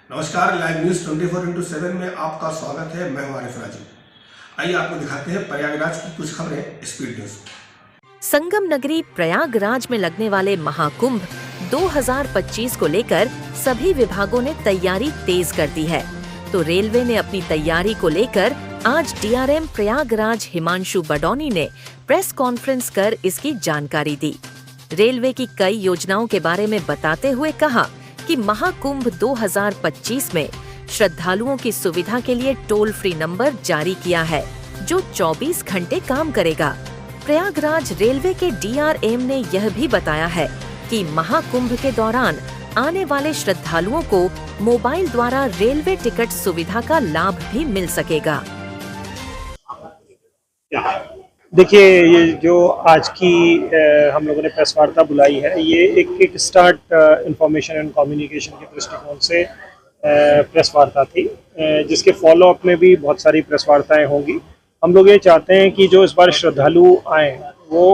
नमस्कार, live news 24x7 में आपका स्वागत है। मैं हूं आरिफ राजू। आइए आपको दिखाते हैं प्रयागराज की कुछ खबरें स्पीड न्यूज। संगम नगरी प्रयागराज में लगने वाले महाकुंभ 2025 को लेकर सभी विभागों ने तैयारी तेज कर दी है। तो रेलवे ने अपनी तैयारी को लेकर आज डीआरएम प्रयागराज हिमांशु बडौनी ने प्रेस कॉन्फ्रेंस कर इसकी जानकारी दी। रेलवे की कई योजनाओं के बारे में बताते हुए कहा कि महाकुंभ 2025 में श्रद्धालुओं की सुविधा के लिए टोल फ्री नंबर जारी किया है, जो 24 घंटे काम करेगा। प्रयागराज रेलवे के डीआरएम ने यह भी बताया है कि महाकुंभ के दौरान आने वाले श्रद्धालुओं को मोबाइल द्वारा रेलवे टिकट सुविधा का लाभ भी मिल सकेगा। देखिए, ये जो आज की हम लोगों ने प्रेस वार्ता बुलाई है, ये एक स्टार्ट इंफॉर्मेशन एंड कम्युनिकेशन के दृष्टिकोण से प्रेस वार्ता थी, जिसके फॉलो अप में भी बहुत सारी प्रेस वार्ताएं होंगी। हम लोग ये चाहते हैं कि जो इस बार श्रद्धालु आए वो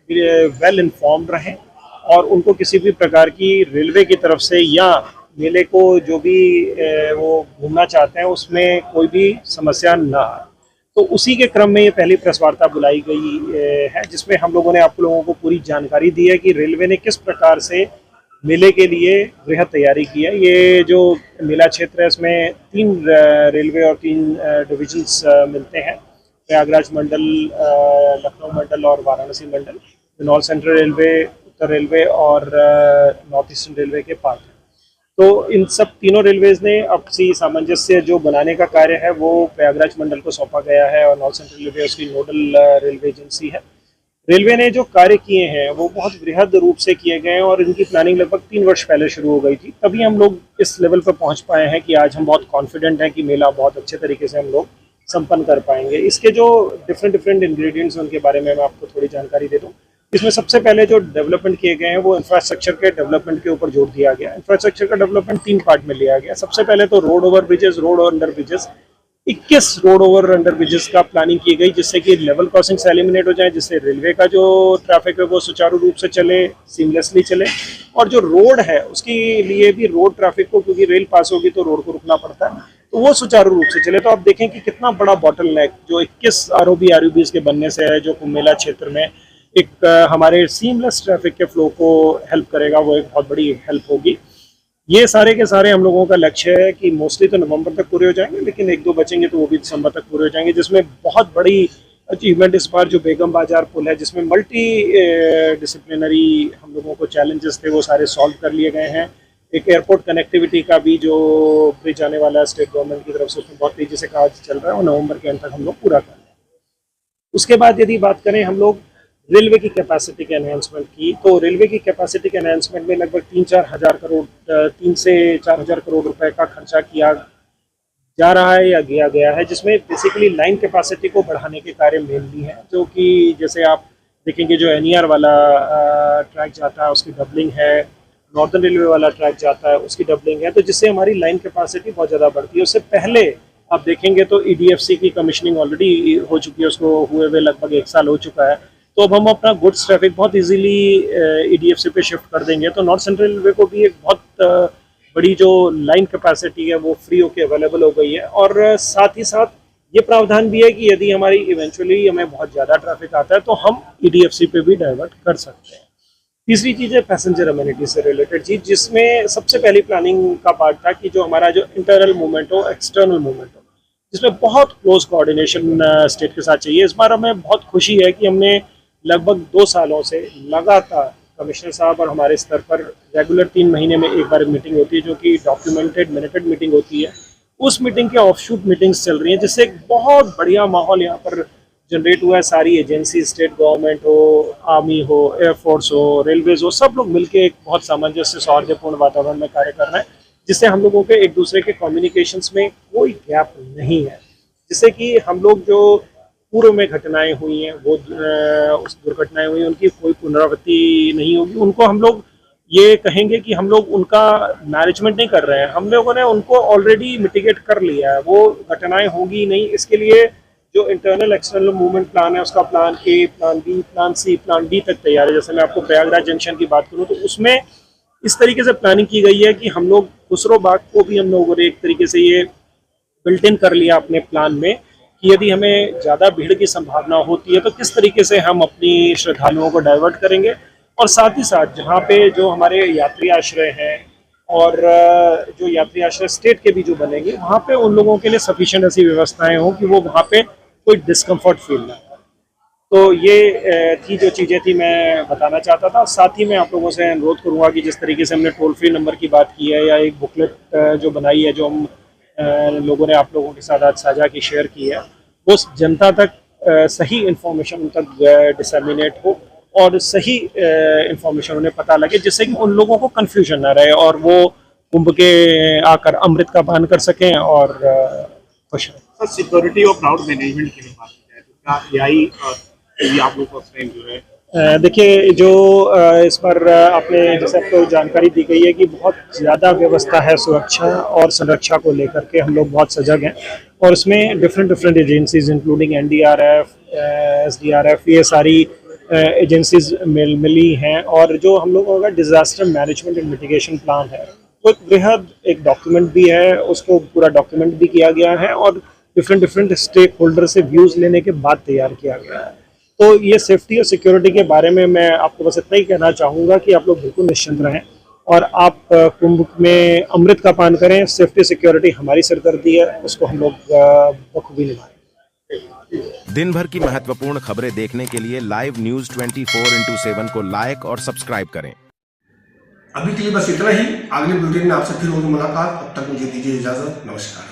वेल इन्फॉर्म्ड रहें और उनको किसी भी प्रकार की रेलवे की तरफ से या मेले को जो भी वो घूमना चाहते हैं उसमें कोई भी समस्या ना आए। तो उसी के क्रम में ये पहली प्रेस वार्ता बुलाई गई है, जिसमें हम लोगों ने आप लोगों को पूरी जानकारी दी है कि रेलवे ने किस प्रकार से मेले के लिए वृहद तैयारी की है। ये जो मेला क्षेत्र है, इसमें 3 रेलवे और 3 डिविजन्स मिलते हैं, प्रयागराज मंडल, लखनऊ मंडल और वाराणसी मंडल। नॉर्थ सेंट्रल रेलवे, उत्तर रेलवे और नॉर्थ ईस्टर्न रेलवे के पार्ट हैं। तो इन सब तीनों रेलवेज ने आपसी सामंजस्य जो बनाने का कार्य है वो प्रयागराज मंडल को सौंपा गया है और नॉर्थ सेंट्रल रेलवे उसकी नोडल रेलवे एजेंसी है। रेलवे ने जो कार्य किए हैं वो बहुत वृहद रूप से किए गए हैं और इनकी प्लानिंग लगभग 3 वर्ष पहले शुरू हो गई थी। तभी हम लोग इस लेवल पर पहुंच पाए हैं कि आज हम बहुत कॉन्फिडेंट हैं कि मेला बहुत अच्छे तरीके से हम लोग संपन्न कर पाएंगे। इसके जो डिफरेंट इंग्रेडिएंट्स उनके बारे में मैं आपको थोड़ी जानकारी दे दूं। इसमें सबसे पहले जो डेवलपमेंट किए गए हैं वो इंफ्रास्ट्रक्चर के डेवलपमेंट के ऊपर जोर दिया गया। इंफ्रास्ट्रक्चर का डेवलपमेंट 3 पार्ट में लिया गया। सबसे पहले तो road over bridges, road under bridges, 21 road over under bridges का प्लानिंग की गई, जिससे कि लेवल क्रॉसिंग से एलिमिनेट हो जाए, जिससे रेलवे का जो ट्रैफिक है वो सुचारू रूप से चले, सीमलेसली चले। और जो रोड है उसके लिए भी रोड ट्रैफिक को, क्योंकि रेल पास होगी तो रोड को रुकना पड़ता है, तो वो सुचारू रूप से चले। तो आप देखें कि कितना बड़ा बॉटलनेक जो 21 आरओबी के बनने से है, जो कुंभ मेला क्षेत्र में एक हमारे सीमलेस ट्रैफिक के फ्लो को हेल्प करेगा, वो एक बहुत बड़ी हेल्प होगी। ये सारे के सारे हम लोगों का लक्ष्य है कि मोस्टली तो नवंबर तक पूरे हो जाएंगे, लेकिन 1-2 बचेंगे तो वो भी दिसंबर तक पूरे हो जाएंगे। जिसमें बहुत बड़ी अचीवमेंट इस बार जो बेगम बाजार पुल है, जिसमें मल्टी डिसिप्लिनरी हम लोगों को चैलेंजेस थे, वो सारे सॉल्व कर लिए गए हैं। एक एयरपोर्ट कनेक्टिविटी का भी जो ब्रिज आने वाला है स्टेट गवर्नमेंट की तरफ से, उसमें बहुत तेजी से काम चल रहा है और नवंबर के अंत तक हम लोग पूरा कर रहे हैं। उसके बाद यदि बात करें हम लोग रेलवे की कैपेसिटी के एनहांसमेंट की, तो रेलवे की कैपेसिटी के एनहांसमेंट में लगभग 3 से 4 हजार करोड़ रुपए का खर्चा किया जा रहा है या किया गया है, जिसमें बेसिकली लाइन कैपेसिटी को बढ़ाने के कार्य मेनली हैं। जो कि जैसे आप देखेंगे जो एनईआर वाला ट्रैक जाता है उसकी डबलिंग है, नॉर्दर्न रेलवे वाला ट्रैक जाता है उसकी डबलिंग है, तो जिससे हमारी लाइन कैपेसिटी बहुत ज़्यादा बढ़ती है। उससे पहले आप देखेंगे तो ईडीएफसी की कमीशनिंग ऑलरेडी हो चुकी है, उसको हुए हुए लगभग 1 साल हो चुका है। तो अब हम अपना गुड्स ट्रैफिक बहुत इजीली ईडीएफसी पे शिफ्ट कर देंगे, तो नॉर्थ सेंट्रल रेलवे को भी एक बहुत बड़ी जो लाइन कैपेसिटी है वो फ्री होकर अवेलेबल हो गई है। और साथ ही साथ ये प्रावधान भी है कि यदि हमारी इवेंचुअली हमें बहुत ज़्यादा ट्रैफिक आता है तो हम ईडीएफसी पे भी डाइवर्ट कर सकते हैं। तीसरी चीज़ है पैसेंजर अम्यूनिटी से रिलेटेड चीज़, जिसमें सबसे पहली प्लानिंग का पार्ट था कि जो हमारा जो इंटरनल मूवमेंट हो, एक्सटर्नल मूवमेंट हो, जिसमें बहुत क्लोज कोऑर्डिनेशन स्टेट के साथ चाहिए। इस बार हमें बहुत खुशी है कि हमने लगभग 2 सालों से लगातार कमिश्नर साहब और हमारे स्तर पर रेगुलर 3 महीने में एक बार मीटिंग होती है, जो कि डॉक्यूमेंटेड मिनटेड मीटिंग होती है। उस मीटिंग के ऑफशूट मीटिंग्स चल रही हैं, जिससे एक बहुत बढ़िया माहौल यहाँ पर जनरेट हुआ है। सारी एजेंसी, स्टेट गवर्नमेंट हो, आर्मी हो, एयरफोर्स हो, रेलवेज हो, सब लोग मिलकर एक बहुत सामंजस्य सौहार्दपूर्ण वातावरण में कार्य कर रहे हैं, जिससे हम लोगों के एक दूसरे के कम्युनिकेशंस में कोई गैप नहीं है, जिससे कि हम लोग जो पूर्व में घटनाएं हुई हैं वो उस दुर्घटनाएं हुई उनकी कोई पुनरावृत्ति नहीं होगी। उनको हम लोग ये कहेंगे कि हम लोग उनका मैनेजमेंट नहीं कर रहे हैं, हम लोगों ने उनको ऑलरेडी मिटिगेट कर लिया है, वो घटनाएं होगी नहीं। इसके लिए जो इंटरनल एक्सटर्नल मूवमेंट प्लान है उसका plan A, plan B, plan C, plan D तक तैयार है। जैसे मैं आपको प्रयागराज जंक्शन की बात करूँ तो उसमें इस तरीके से प्लानिंग की गई है कि हम लोग खुसरो बाग को भी हम लोगों ने एक तरीके से ये बिल्ट इन कर लिया अपने प्लान में कि यदि हमें ज़्यादा भीड़ की संभावना होती है तो किस तरीके से हम अपनी श्रद्धालुओं को डाइवर्ट करेंगे, और साथ ही साथ जहाँ पे जो हमारे यात्री आश्रय हैं और जो यात्री आश्रय स्टेट के भी जो बनेंगे वहाँ पे उन लोगों के लिए सफिशिएंट ऐसी व्यवस्थाएं हों कि वो वहाँ पे कोई डिस्कम्फर्ट फील ना हो। तो ये थी जो चीज़ें थी मैं बताना चाहता था। साथ ही मैं आप लोगों से अनुरोध करूँगा कि जिस तरीके से हमने टोल फ्री नंबर की बात की है या एक बुकलेट जो बनाई है जो हम लोगों ने आप लोगों के साथ आज साझा की शेयर की है, वो जनता तक सही इन्फॉर्मेशन उन तक डिसमिनेट हो और सही इन्फॉर्मेशन उन्हें पता लगे, जिससे कि उन लोगों को कन्फ्यूजन ना रहे और वो कुंभ के आकर अमृत का पान कर सकें और खुश रहें। सर, सिक्योरिटी और क्राउड मैनेजमेंट की बात की जाए तो क्या यही आप लोग फर्स्ट टाइम जो है देखिए जो इस पर आपने जैसे आपको जानकारी दी गई है कि बहुत ज़्यादा व्यवस्था है सुरक्षा और संरक्षा को लेकर के, हम लोग बहुत सजग हैं और इसमें different agencies including NDRF, SDRF, ये सारी एजेंसीज मिली हैं। और जो हम लोगों का disaster management and mitigation plan है वो एक बेहद एक डॉक्यूमेंट भी है, उसको पूरा डॉक्यूमेंट भी किया गया है और डिफरेंट स्टेक होल्डर से व्यूज़ लेने के बाद तैयार किया गया है। तो ये सेफ्टी और सिक्योरिटी के बारे में मैं आपको बस इतना ही कहना चाहूँगा कि आप लोग बिल्कुल निश्चिंत रहें और आप कुंभ में अमृत का पान करें। सेफ्टी सिक्योरिटी हमारी सरदर्दी है, उसको हम लोग बखूबी निभाएं। दिन भर की महत्वपूर्ण खबरें देखने के लिए लाइव न्यूज 24/7 को लाइक और सब्सक्राइब करें। अभी के लिए बस इतना ही। अगले बुलेटिन में आपसे फिर होगी मुलाकात। अब तक मुझे दीजिए इजाजत। नमस्कार।